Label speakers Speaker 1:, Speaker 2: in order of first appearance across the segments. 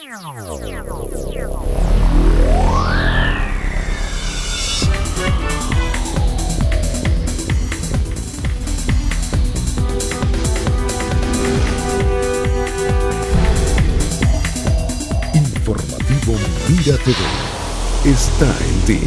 Speaker 1: Informativo Mira TV está en ti.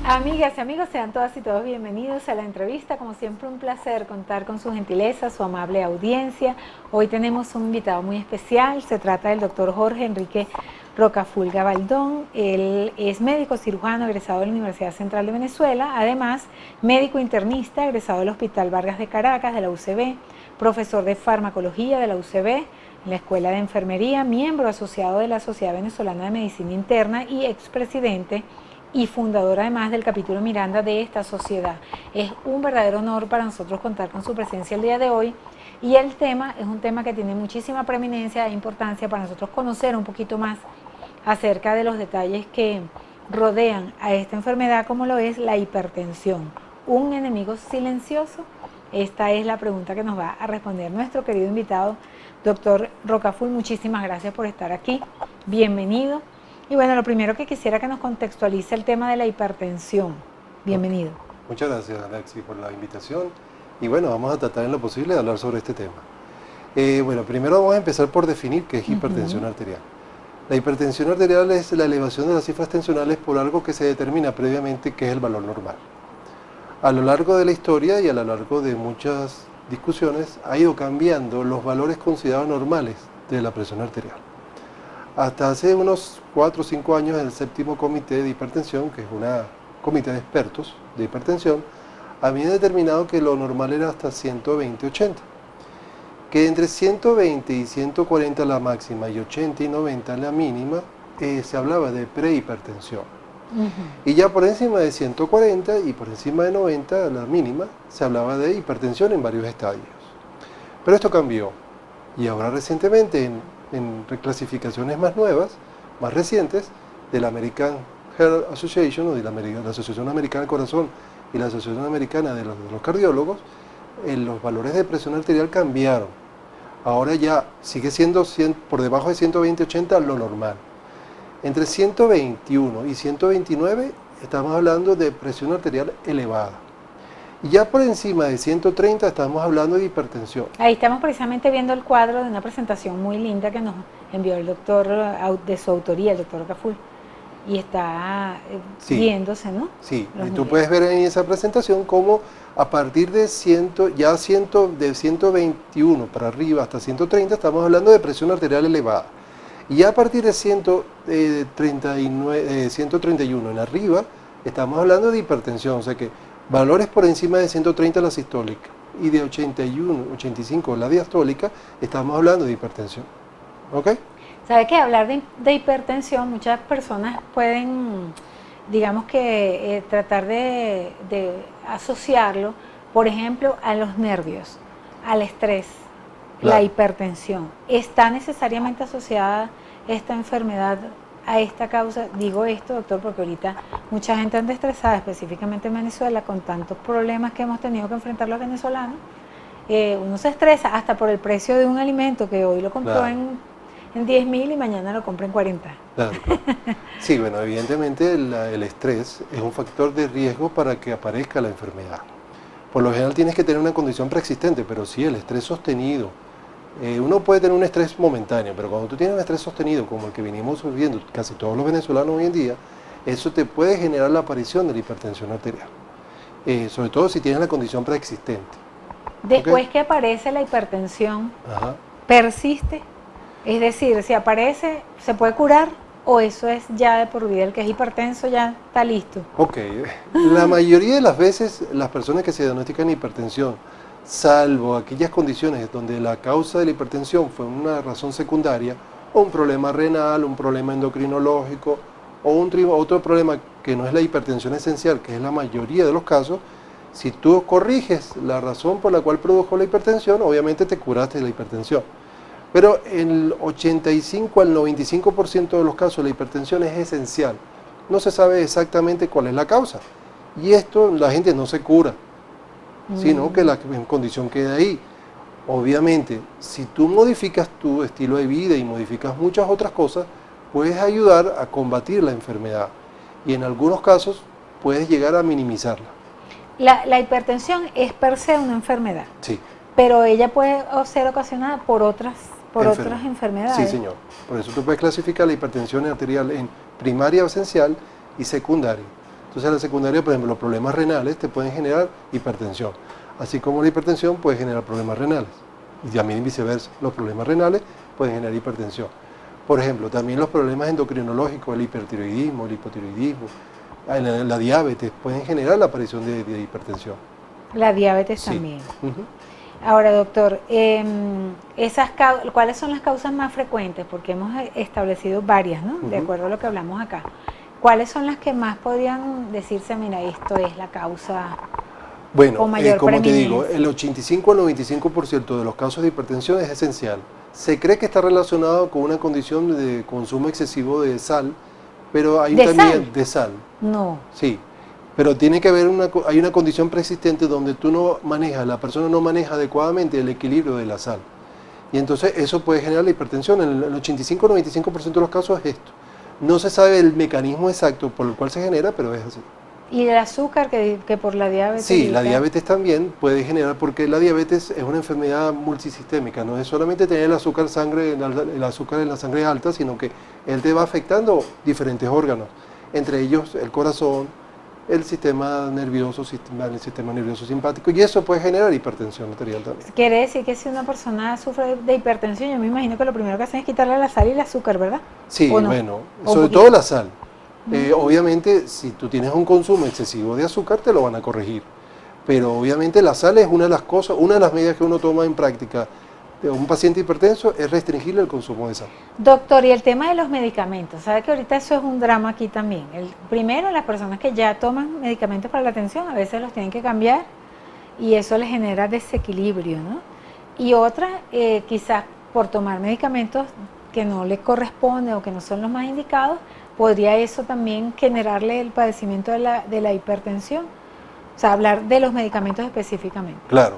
Speaker 2: Amigas y amigos, sean todas y todos bienvenidos a la entrevista. Como siempre, un placer contar con su gentileza, su amable audiencia. Hoy tenemos un invitado muy especial. Se trata del doctor Jorge Enrique Rocaful Gabaldón. Él es médico cirujano egresado de la Universidad Central de Venezuela, además médico internista egresado del Hospital Vargas de Caracas, de la UCB, profesor de farmacología de la UCB, en la Escuela de Enfermería, miembro asociado de la Sociedad Venezolana de Medicina Interna y expresidente y fundador además del capítulo Miranda de esta sociedad. Es un verdadero honor para nosotros contar con su presencia el día de hoy, y el tema es un tema que tiene muchísima preeminencia e importancia para nosotros conocer un poquito más acerca de los detalles que rodean a esta enfermedad, como lo es la hipertensión, un enemigo silencioso. Esta es la pregunta que nos va a responder nuestro querido invitado, doctor Rocaful. Muchísimas gracias por estar aquí, bienvenido. Y bueno, lo primero que quisiera que nos contextualice el tema de la hipertensión. Bienvenido.
Speaker 3: Muchas gracias, Alexi, por la invitación. Y bueno, vamos a tratar en lo posible de hablar sobre este tema. Bueno, primero vamos a empezar por definir qué es hipertensión arterial. La hipertensión arterial es la elevación de las cifras tensionales por algo que se determina previamente que es el valor normal. A lo largo de la historia y a lo largo de muchas discusiones ha ido cambiando los valores considerados normales de la presión arterial. Hasta hace unos 4 o 5 años, el séptimo comité de hipertensión, que es un comité de expertos de hipertensión, había determinado que lo normal era hasta 120-80, que entre 120 y 140 la máxima y 80 y 90 la mínima, se hablaba de prehipertensión. Y ya por encima de 140 y por encima de 90 la mínima, se hablaba de hipertensión en varios estadios. Pero esto cambió, y ahora recientemente en reclasificaciones más nuevas, más recientes, de la American Heart Association, o de la Asociación Americana del Corazón y la Asociación Americana de los Cardiólogos, los valores de presión arterial cambiaron. Ahora ya sigue siendo por debajo de 120-80 lo normal. Entre 121 y 129 estamos hablando de presión arterial elevada. Y ya por encima de 130 estamos hablando de hipertensión.
Speaker 2: Ahí estamos precisamente viendo el cuadro de una presentación muy linda que nos envió el doctor, de su autoría, el doctor Rocaful, y está viéndose, ¿no? Sí,
Speaker 3: y tú puedes ver en esa presentación cómo a partir de 121 para arriba hasta 130 estamos hablando de presión arterial elevada. Y ya a partir de 131 en arriba estamos hablando de hipertensión, o sea que valores por encima de 130 la sistólica y de 81, 85 la diastólica, estamos hablando de hipertensión. ¿Ok?
Speaker 2: ¿Sabe que hablar de hipertensión, muchas personas pueden, digamos que, tratar de asociarlo, por ejemplo, a los nervios, al estrés, la hipertensión? ¿Está necesariamente asociada esta enfermedad a esta causa? Digo esto, doctor, porque ahorita mucha gente anda estresada, específicamente en Venezuela, con tantos problemas que hemos tenido que enfrentar los venezolanos. Uno se estresa hasta por el precio de un alimento que hoy lo compró en 10.000 y mañana lo compra en 40.
Speaker 3: Claro. Sí, bueno, evidentemente el estrés es un factor de riesgo para que aparezca la enfermedad. Por lo general tienes que tener una condición preexistente, pero sí el estrés sostenido. Uno puede tener un estrés momentáneo, pero cuando tú tienes un estrés sostenido, como el que venimos viviendo casi todos los venezolanos hoy en día, eso te puede generar la aparición de la hipertensión arterial, sobre todo si tienes la condición preexistente.
Speaker 2: Después que aparece la hipertensión, ¿persiste? Es decir, si aparece, ¿se puede curar o eso es ya de por vida? El que es hipertenso ya está listo.
Speaker 3: Ok, la mayoría de las veces las personas que se diagnostican hipertensión, salvo aquellas condiciones donde la causa de la hipertensión fue una razón secundaria, o un problema renal, un problema endocrinológico, o otro problema que no es la hipertensión esencial, que es la mayoría de los casos, si tú corriges la razón por la cual produjo la hipertensión, obviamente te curaste de la hipertensión. Pero en el 85 al 95% de los casos la hipertensión es esencial. No se sabe exactamente cuál es la causa. Y esto la gente no se cura, sino que la condición queda ahí. Obviamente, si tú modificas tu estilo de vida y modificas muchas otras cosas, puedes ayudar a combatir la enfermedad y en algunos casos puedes llegar a minimizarla.
Speaker 2: La hipertensión es per se una enfermedad,
Speaker 3: Sí.
Speaker 2: pero ella puede ser ocasionada por otras enfermedades.
Speaker 3: Sí, señor. Por eso tú puedes clasificar la hipertensión arterial en primaria o esencial y secundaria. Entonces, la secundaria, por ejemplo, los problemas renales te pueden generar hipertensión, así como la hipertensión puede generar problemas renales. Y también viceversa, los problemas renales pueden generar hipertensión. Por ejemplo, también los problemas endocrinológicos, el hipertiroidismo, el hipotiroidismo, la diabetes, pueden generar la aparición de hipertensión.
Speaker 2: La diabetes
Speaker 3: Sí.
Speaker 2: también.
Speaker 3: Ujú.
Speaker 2: Ahora, doctor, ¿cuáles son las causas más frecuentes? Porque hemos establecido varias, ¿no? De
Speaker 3: Ujú.
Speaker 2: acuerdo a lo que hablamos acá. ¿Cuáles son las que más podrían decirse, mira, esto es la causa
Speaker 3: Bueno,
Speaker 2: con mayor
Speaker 3: como te digo,
Speaker 2: preeminencia?
Speaker 3: el 85 al 95% de los casos de hipertensión es esencial. Se cree que está relacionado con una condición de consumo excesivo de sal, pero hay
Speaker 2: ¿De
Speaker 3: también
Speaker 2: sal?
Speaker 3: de sal,
Speaker 2: No.
Speaker 3: sí. Pero tiene que haber hay una condición preexistente donde tú no manejas, la persona no maneja adecuadamente el equilibrio de la sal. Y entonces eso puede generar la hipertensión. En el 85 al 95% de los casos es esto. No se sabe el mecanismo exacto por el cual se genera, pero es así.
Speaker 2: ¿Y el azúcar que por la diabetes?
Speaker 3: Sí, la
Speaker 2: y tal?
Speaker 3: diabetes también puede generar, porque la diabetes es una enfermedad multisistémica, no es solamente tener el azúcar, el azúcar en la sangre alta, sino que él te va afectando diferentes órganos, entre ellos el corazón, el sistema nervioso simpático, y eso puede generar hipertensión arterial también.
Speaker 2: Quiere decir que si una persona sufre de hipertensión, yo me imagino que lo primero que hacen es quitarle la sal y el azúcar, ¿verdad?
Speaker 3: Sí,
Speaker 2: ¿O no?
Speaker 3: bueno,
Speaker 2: ¿O un
Speaker 3: sobre
Speaker 2: poquito?
Speaker 3: todo la sal. Obviamente, si tú tienes un consumo excesivo de azúcar, te lo van a corregir. Pero obviamente la sal es una de las cosas, una de las medidas que uno toma en práctica de un paciente hipertenso es restringirle el consumo de sal.
Speaker 2: Doctor, y el tema de los medicamentos, ¿sabe que ahorita eso es un drama aquí también? Primero, las personas que ya toman medicamentos para la tensión, a veces los tienen que cambiar y eso les genera desequilibrio, ¿no? Y otra, quizás por tomar medicamentos que no les corresponden o que no son los más indicados, podría eso también generarle el padecimiento de la hipertensión. O sea, hablar de los medicamentos específicamente.
Speaker 3: Claro,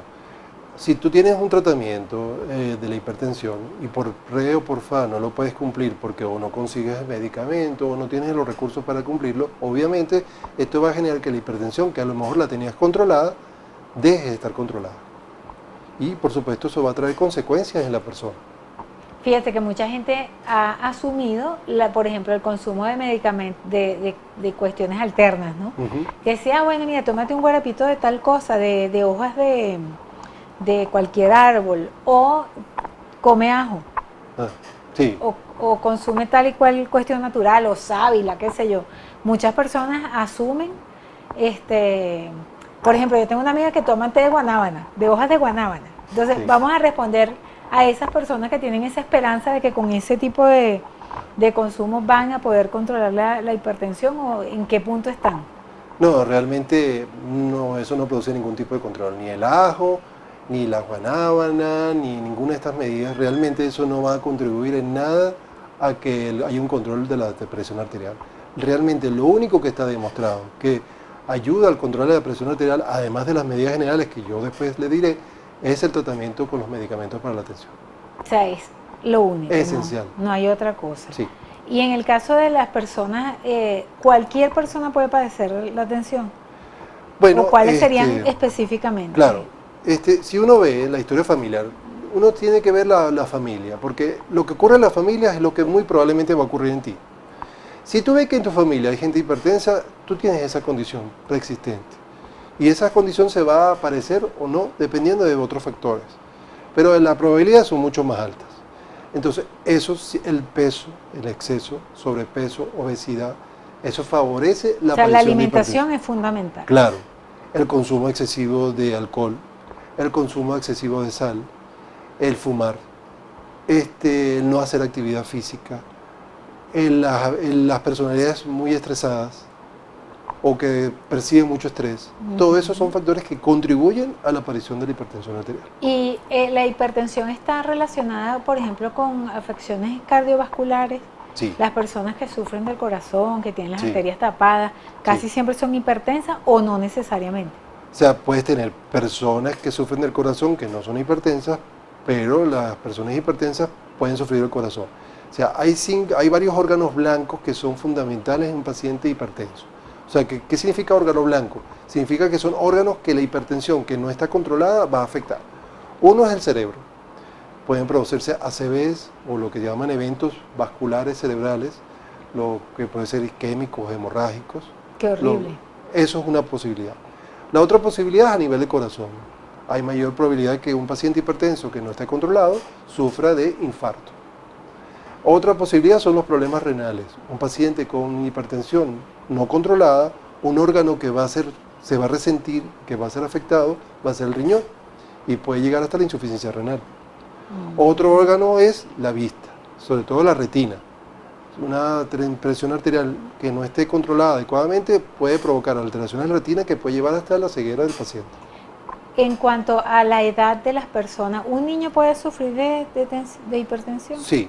Speaker 3: si tú tienes un tratamiento de la hipertensión y por re o por fa no lo puedes cumplir porque o no consigues el medicamento o no tienes los recursos para cumplirlo, obviamente esto va a generar que la hipertensión, que a lo mejor la tenías controlada, deje de estar controlada. Y por supuesto eso va a traer consecuencias en la persona.
Speaker 2: Fíjate que mucha gente ha asumido, por ejemplo, el consumo de medicamentos, de cuestiones alternas, ¿no?
Speaker 3: Ujú.
Speaker 2: Que decía, bueno, mira, tómate un guarapito de tal cosa, de hojas de cualquier árbol, o come ajo,
Speaker 3: Ah, sí,
Speaker 2: o consume tal y cual cuestión natural, o sábila, qué sé yo. Muchas personas asumen, por ejemplo, yo tengo una amiga que toma té de guanábana, de hojas de guanábana. Entonces,
Speaker 3: Sí.
Speaker 2: vamos a responder a esas personas que tienen esa esperanza de que con ese tipo de consumo van a poder controlar la hipertensión, o en qué punto están.
Speaker 3: no, realmente no, eso no produce ningún tipo de control, ni el ajo, ni la guanábana, ni ninguna de estas medidas. Realmente eso no va a contribuir en nada a que haya un control de la presión arterial. Realmente lo único que está demostrado que ayuda al control de la presión arterial, además de las medidas generales que yo después le diré, es el tratamiento con los medicamentos para la tensión.
Speaker 2: O sea, es lo único.
Speaker 3: Esencial.
Speaker 2: No hay otra cosa.
Speaker 3: Sí.
Speaker 2: Y en el caso de las personas, cualquier persona puede padecer la tensión.
Speaker 3: Bueno,
Speaker 2: ¿O cuáles serían específicamente?
Speaker 3: Claro, si uno ve la historia familiar, uno tiene que ver la familia, porque lo que ocurre en la familia es lo que muy probablemente va a ocurrir en ti. Si tú ves que en tu familia hay gente hipertensa, tú tienes esa condición preexistente. Y esa condición se va a aparecer o no, dependiendo de otros factores. Pero las probabilidades son mucho más altas. Entonces, el peso, el exceso, sobrepeso, obesidad, eso favorece la
Speaker 2: O sea,
Speaker 3: aparición
Speaker 2: la
Speaker 3: de
Speaker 2: alimentación es fundamental.
Speaker 3: Claro, el consumo excesivo de alcohol, el consumo excesivo de sal, el fumar, el no hacer actividad física, las personalidades muy estresadas o que perciben mucho estrés, todo eso son factores que contribuyen a la aparición de la hipertensión arterial.
Speaker 2: Y la hipertensión está relacionada, por ejemplo, con afecciones cardiovasculares.
Speaker 3: Sí.
Speaker 2: Las personas que sufren del corazón, que tienen las
Speaker 3: Sí.
Speaker 2: arterias tapadas, casi
Speaker 3: Sí.
Speaker 2: siempre son hipertensas o no necesariamente.
Speaker 3: O sea, puedes tener personas que sufren del corazón que no son hipertensas, pero las personas hipertensas pueden sufrir el corazón. O sea, hay varios órganos blancos que son fundamentales en un paciente hipertenso. O sea, ¿qué significa órgano blanco? Significa que son órganos que la hipertensión que no está controlada va a afectar. Uno es el cerebro. Pueden producirse ACVs o lo que llaman eventos vasculares cerebrales, lo que puede ser isquémicos, hemorrágicos.
Speaker 2: Qué horrible.
Speaker 3: Eso es una posibilidad. La otra posibilidad es a nivel de corazón. Hay mayor probabilidad de que un paciente hipertenso que no esté controlado sufra de infarto. Otra posibilidad son los problemas renales. Un paciente con hipertensión no controlada, un órgano que se va a resentir, que va a ser afectado, va a ser el riñón y puede llegar hasta la insuficiencia renal. Otro órgano es la vista, sobre todo la retina. Una presión arterial que no esté controlada adecuadamente puede provocar alteraciones en la retina que puede llevar hasta la ceguera del paciente.
Speaker 2: En cuanto a la edad de las personas, ¿un niño puede sufrir de hipertensión?
Speaker 3: Sí,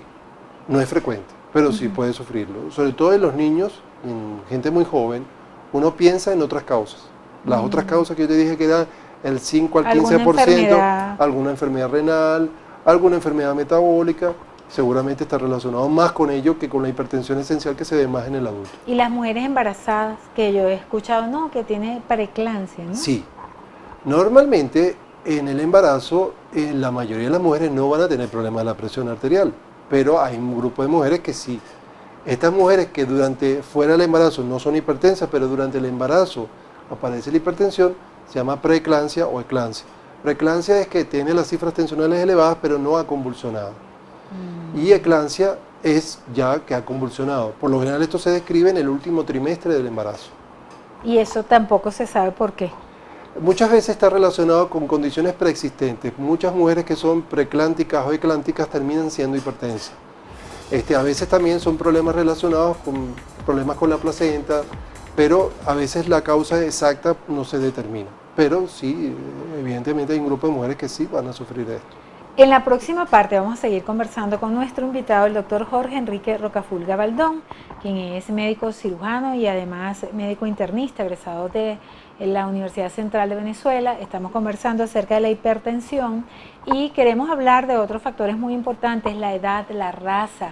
Speaker 3: no es frecuente, pero sí puede sufrirlo. Sobre todo en los niños, en gente muy joven, uno piensa en otras causas. Las otras causas que yo te dije que eran el 5 al 15%, alguna enfermedad renal, alguna enfermedad metabólica, seguramente está relacionado más con ello que con la hipertensión esencial que se ve más en el adulto.
Speaker 2: Y las mujeres embarazadas, que yo he escuchado, no, que tiene preeclampsia, ¿no?
Speaker 3: Sí. Normalmente en el embarazo la mayoría de las mujeres no van a tener problemas de la presión arterial, pero hay un grupo de mujeres que sí. Estas mujeres que fuera del embarazo no son hipertensas, pero durante el embarazo aparece la hipertensión, se llama preeclampsia o eclampsia. Preeclampsia es que tiene las cifras tensionales elevadas, pero no ha convulsionado. Y eclampsia es ya que ha convulsionado. Por lo general esto se describe en el último trimestre del embarazo.
Speaker 2: Y eso tampoco se sabe por qué.
Speaker 3: Muchas veces está relacionado con condiciones preexistentes. Muchas mujeres que son preeclánticas o eclánticas terminan siendo hipertensas. A veces también son problemas relacionados con problemas con la placenta, pero a veces la causa exacta no se determina. Pero sí, evidentemente hay un grupo de mujeres que sí van a sufrir de esto.
Speaker 2: En la próxima parte vamos a seguir conversando con nuestro invitado, el doctor Jorge Enrique Rocafulga Baldón, quien es médico cirujano y además médico internista, egresado de la Universidad Central de Venezuela. Estamos conversando acerca de la hipertensión y queremos hablar de otros factores muy importantes, la edad, la raza,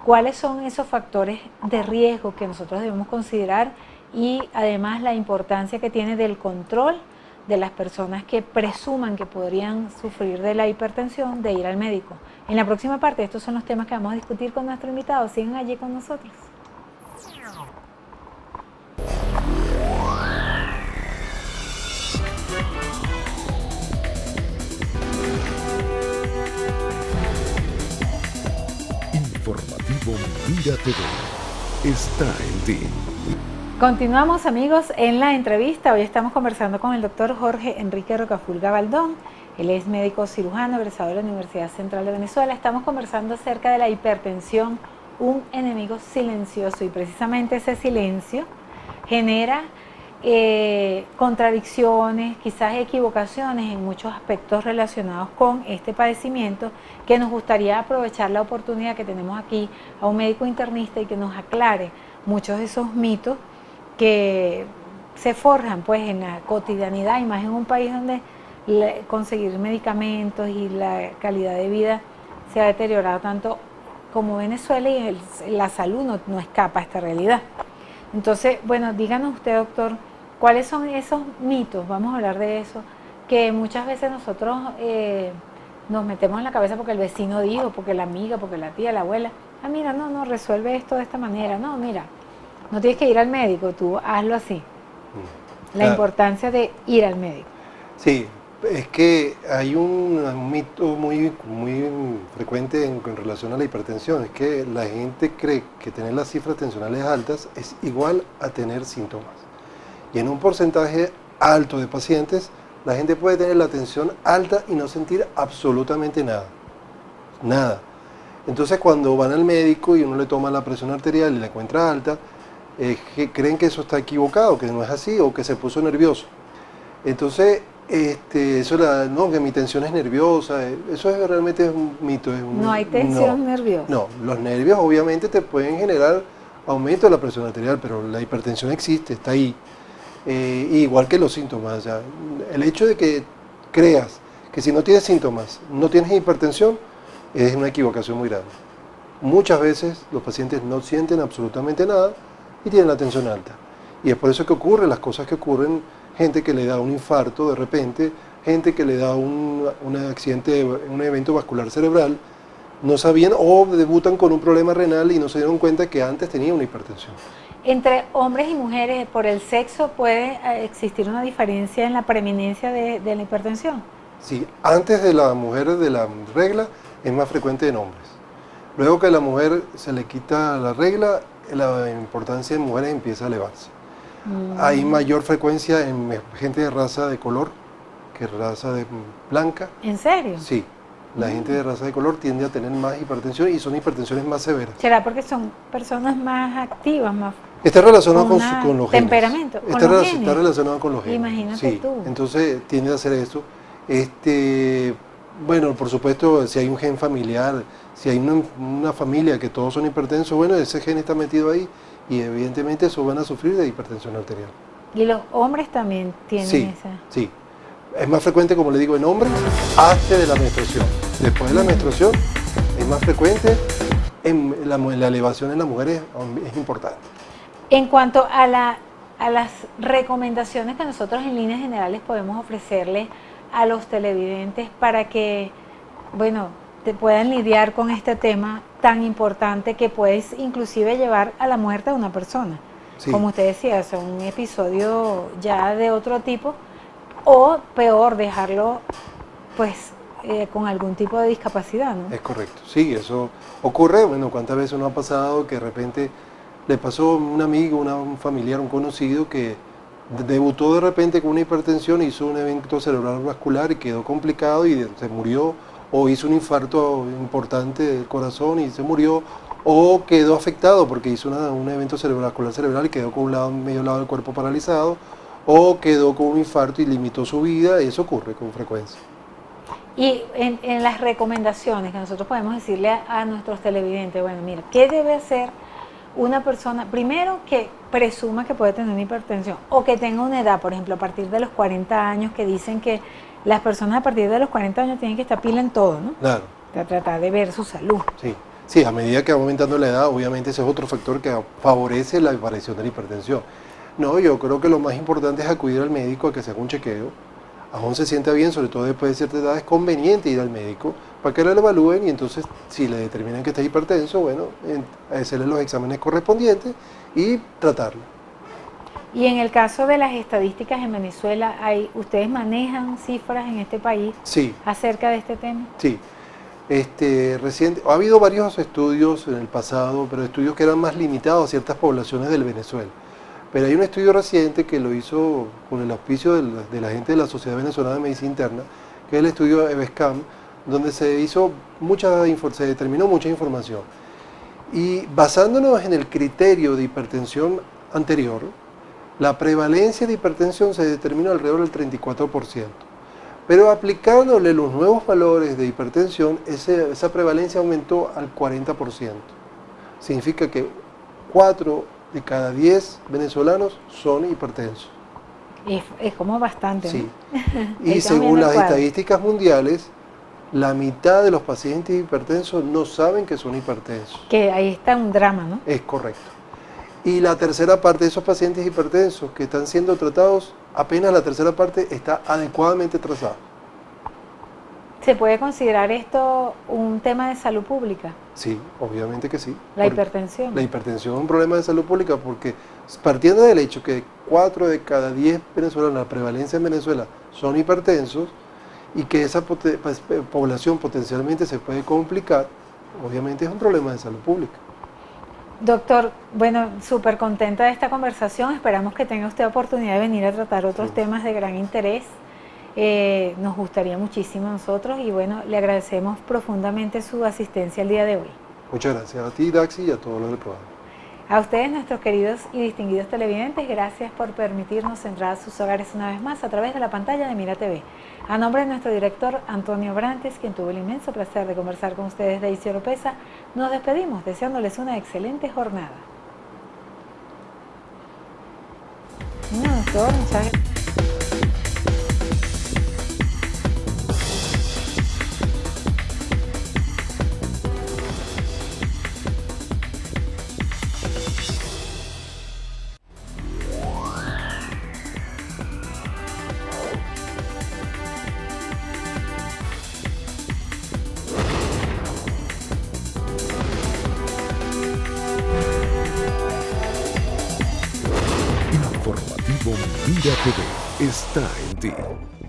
Speaker 2: cuáles son esos factores de riesgo que nosotros debemos considerar y además la importancia que tiene del control de las personas que presuman que podrían sufrir de la hipertensión, de ir al médico. En la próxima parte, estos son los temas que vamos a discutir con nuestro invitado. Sigan allí con nosotros.
Speaker 1: Informativo Mira TV está en ti.
Speaker 2: Continuamos, amigos, en la entrevista. Hoy estamos conversando con el doctor Jorge Enrique Rocafulga Baldón. Él es médico cirujano, egresado de la Universidad Central de Venezuela. Estamos conversando acerca de la hipertensión, un enemigo silencioso, y precisamente ese silencio genera contradicciones, quizás equivocaciones en muchos aspectos relacionados con este padecimiento, que nos gustaría aprovechar la oportunidad que tenemos aquí a un médico internista y que nos aclare muchos de esos mitos que se forjan pues en la cotidianidad, y más en un país donde conseguir medicamentos y la calidad de vida se ha deteriorado tanto como Venezuela, y la salud no escapa a esta realidad. Entonces, bueno, díganos usted, doctor, ¿cuáles son esos mitos? Vamos a hablar de eso, que muchas veces nosotros nos metemos en la cabeza porque el vecino dijo, porque la amiga, porque la tía, la abuela. Ah, mira, no, resuelve esto de esta manera. No, mira, no tienes que ir al médico, tú hazlo así. La importancia de ir al médico.
Speaker 3: Sí, es que hay un mito muy frecuente en relación a la hipertensión, es que la gente cree que tener las cifras tensionales altas es igual a tener síntomas. Y en un porcentaje alto de pacientes, la gente puede tener la tensión alta y no sentir absolutamente nada. Nada. Entonces cuando van al médico y uno le toma la presión arterial y la encuentra alta, creen que eso está equivocado, que no es así, o que se puso nervioso. Entonces, eso no, que mi tensión es nerviosa, eso realmente es un mito.
Speaker 2: No hay tensión nerviosa.
Speaker 3: No, los nervios obviamente te pueden generar aumento de la presión arterial, pero la hipertensión existe, está ahí. Igual que los síntomas, o sea, el hecho de que creas que si no tienes síntomas, no tienes hipertensión, es una equivocación muy grande. Muchas veces los pacientes no sienten absolutamente nada y tienen la tensión alta. Y es por eso que ocurren las cosas que ocurren, gente que le da un infarto de repente, gente que le da un accidente, un evento vascular cerebral, no sabían o debutan con un problema renal y no se dieron cuenta que antes tenía una hipertensión.
Speaker 2: ¿Entre hombres y mujeres por el sexo puede existir una diferencia en la preeminencia de la hipertensión?
Speaker 3: Sí, antes de la mujer de la regla es más frecuente en hombres. Luego que a la mujer se le quita la regla, la importancia en mujeres empieza a elevarse. Hay mayor frecuencia en gente de raza de color que raza blanca.
Speaker 2: ¿En serio?
Speaker 3: Sí, la gente de raza de color tiende a tener más hipertensión y son hipertensiones más severas.
Speaker 2: ¿Será porque son personas más activas, más
Speaker 3: Está relacionado con los genes.
Speaker 2: Temperamento, con los genes?
Speaker 3: Está relacionado con los genes.
Speaker 2: Imagínate
Speaker 3: sí.
Speaker 2: tú.
Speaker 3: Entonces tiende a hacer eso. Bueno, por supuesto, si hay un gen familiar, si hay una familia que todos son hipertensos, bueno, ese gen está metido ahí y evidentemente eso van a sufrir de hipertensión arterial.
Speaker 2: ¿Y los hombres también tienen esa?
Speaker 3: Sí. Es más frecuente, como le digo, en hombres antes de la menstruación. Después de la menstruación es más frecuente, la elevación en las mujeres es importante.
Speaker 2: En cuanto a las recomendaciones que nosotros en líneas generales podemos ofrecerle a los televidentes para que, bueno, te puedan lidiar con este tema tan importante que puedes inclusive llevar a la muerte de una persona. Sí. Como usted decía, es un episodio ya de otro tipo, o peor, dejarlo pues con algún tipo de discapacidad, ¿no?
Speaker 3: Es correcto, sí, eso ocurre. Bueno, ¿cuántas veces nos ha pasado que de repente le pasó a un amigo, un familiar, un conocido que debutó de repente con una hipertensión, hizo un evento cerebral vascular y quedó complicado y se murió, o hizo un infarto importante del corazón y se murió, o quedó afectado porque hizo un evento vascular cerebral y quedó con medio lado del cuerpo paralizado, o quedó con un infarto y limitó su vida. Eso ocurre con frecuencia.
Speaker 2: Y en las recomendaciones que nosotros podemos decirle a nuestros televidentes, bueno, mira, ¿qué debe hacer una persona, primero, que presuma que puede tener una hipertensión o que tenga una edad, por ejemplo, a partir de los 40 años, que dicen que las personas a partir de los 40 años tienen que estar pila en todo, ¿no?
Speaker 3: Claro.
Speaker 2: Para tratar de ver su salud.
Speaker 3: Sí. Sí, a medida que va aumentando la edad, obviamente ese es otro factor que favorece la aparición de la hipertensión. No, yo creo que lo más importante es acudir al médico a que se haga un chequeo. Aún se sienta bien, sobre todo después de cierta edad, es conveniente ir al médico para que lo evalúen y entonces si le determinan que está hipertenso, bueno, hacerle los exámenes correspondientes y tratarlo.
Speaker 2: Y en el caso de las estadísticas en Venezuela, ¿ustedes manejan cifras en este país acerca de este tema?
Speaker 3: Sí. Ha habido varios estudios en el pasado, pero estudios que eran más limitados a ciertas poblaciones del Venezuela. Pero hay un estudio reciente que lo hizo con el auspicio de la gente de la Sociedad Venezolana de Medicina Interna, que es el estudio EVESCAM, donde se determinó mucha información. Y basándonos en el criterio de hipertensión anterior, la prevalencia de hipertensión se determinó alrededor del 34%. Pero aplicándole los nuevos valores de hipertensión, esa prevalencia aumentó al 40%. Significa que 4 de cada 10 venezolanos son hipertensos.
Speaker 2: Es como bastante,
Speaker 3: sí.
Speaker 2: ¿no?
Speaker 3: Y según las estadísticas mundiales, la mitad de los pacientes hipertensos no saben que son hipertensos.
Speaker 2: Que ahí está un drama, ¿no?
Speaker 3: Es correcto. Y la tercera parte de esos pacientes hipertensos que están siendo tratados, apenas la tercera parte está adecuadamente trazada.
Speaker 2: ¿Se puede considerar esto un tema de salud pública?
Speaker 3: Sí, obviamente que sí.
Speaker 2: La hipertensión.
Speaker 3: La hipertensión es un problema de salud pública porque partiendo del hecho que 4 de cada 10 venezolanos, la prevalencia en Venezuela, son hipertensos y que esa población potencialmente se puede complicar, obviamente es un problema de salud pública.
Speaker 2: Doctor, bueno, súper contenta de esta conversación. Esperamos que tenga usted oportunidad de venir a tratar otros temas de gran interés. Nos gustaría muchísimo a nosotros y bueno, le agradecemos profundamente su asistencia el día de hoy.
Speaker 3: Muchas gracias a ti, Daxi, y a todos los del programa.
Speaker 2: A ustedes, nuestros queridos y distinguidos televidentes, gracias por permitirnos entrar a sus hogares una vez más a través de la pantalla de Mira TV. A nombre de nuestro director Antonio Brantes, quien tuvo el inmenso placer de conversar con ustedes, Daisy Oropesa, nos despedimos deseándoles una excelente jornada. No, doctor, muchas gracias.
Speaker 1: informativo Mira TV está en ti.